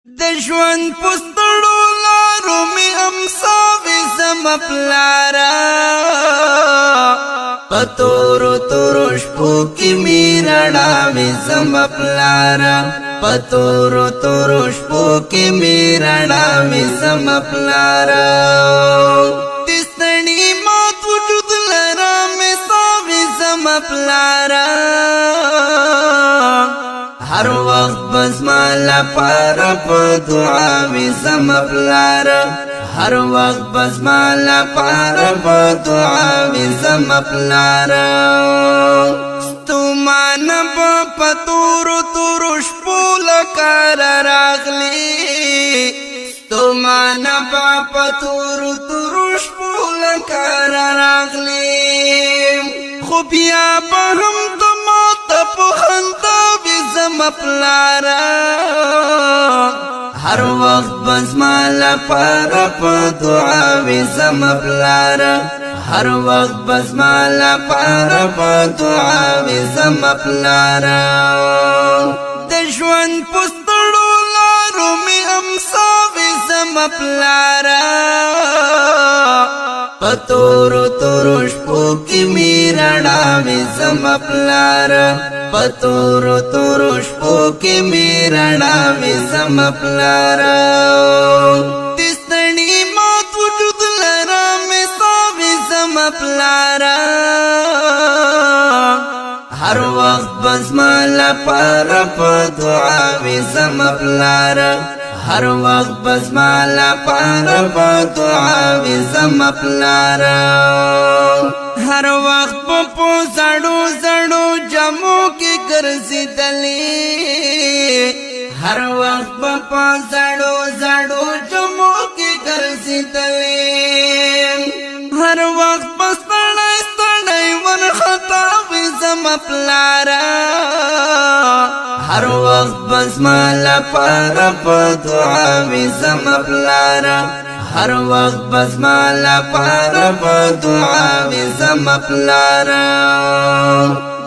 دشوان پستړو لارو می امساوي زم پلارا پتورو تورو شپو کی میرنا وی زم پلارا پتورو تورو شپو کی میرنا وی زم پلارا تستنی مات وجود لرا می ساوي زم پلارا ہر وقت بس مالا پارا پا دعا وی زم پلارا ہر وقت بس مالا پارا پا دعا وی زم پلارا ستومانا پا پتورو تورو شپول کار راغلی ستومانا پا پتورو تورو شپول کار راغلی خو بیا با هم دمات پخندا زم پلارا ہر وقت بس مالا پارا پا دعا وی زم پلارا ہر وقت بس مالا پارا پا دعا وی زم پلارا دشوان پستړو لارو می امساوي زم پلارا پتورو تورو شپو کی میرنا وی زم پلارا پتورو تورو شپو کی میرنا وی زم پلارا تستنی مات وجود لرا می ساوي زم پلارا ہر وقت بس مالا پارا پا دعا وی زم پلارا ہر وقت بس مالا پارا پا دعا وی زم پلارا ہر وقت پو زڑو زڑو جمو کی گرزی دلی ہر وقت پو زڑو زڑو جمو کی گرزی دلی ہر وقت بس تڑائی تڑائی ون خطا وی زم پلارا ہر وقت بس مالا پارا پا دعا وی زم پلارا ہر وقت بس مالا پارا پا دعا وی زم پلارا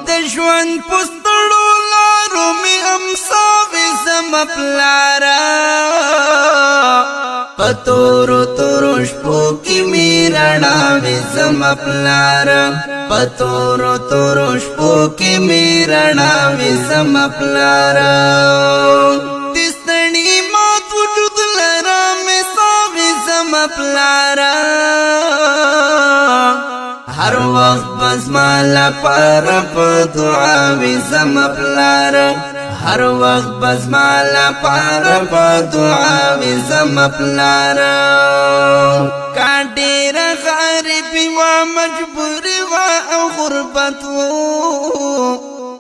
دشوان پستړو لارو می امساوي زم پلارا پتورو تورو شپو کی میرنا وی زم پلارا پتورو تورو شپو کی میرنا وی زم پلارا تستنی مات وجود لرا می ساوي زم پلارا ہر وقت بس مالا پارا پا دعا وی زم پلارا ہر وقت بس مالا پارا پا دعا وی زم پلارا کاډیر غریبی و مجبوری و او غربت و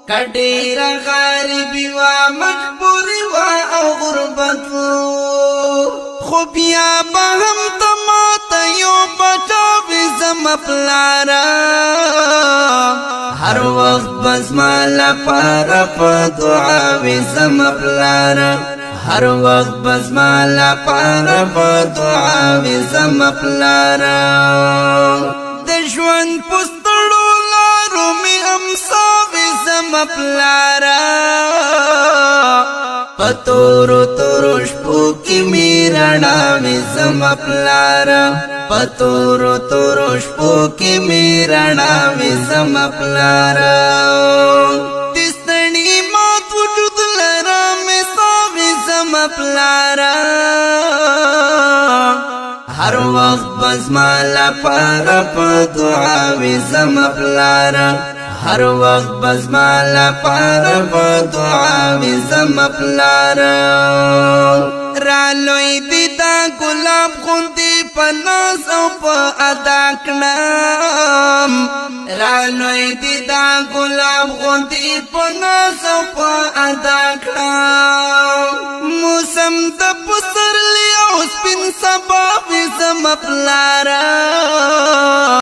کاډیر غریبی و مجبوری و او غربت و خو بیا با هم تماتا یو بچا وی زم پلارا ہر وقت بس مالا پارا پا دعا وی زم پلارا ہر وقت بس مالا پارا پا دعا وی زم پلارا دشوان پستړو لارو می امساوي زم پلارا پتورو تورو شپو کی میرنا وی زم پلارا پتورو تورو شپو کی میرنا وی زم پلارا تستنی مات وجود لرا می ساوي زم پلارا ہر وقت بس مالا پارا پا دعا وی زم پلارا ہر وقت بس مالا پارا پا دعا وی زم پلارا رالوی دیدا گلاب خوندی پناس او پا ادا کنام رالوی دیدا گلاب خوندی پناس او پا ادا کنام موسم دا پسر لیا اس پن سبا وی زم پلارا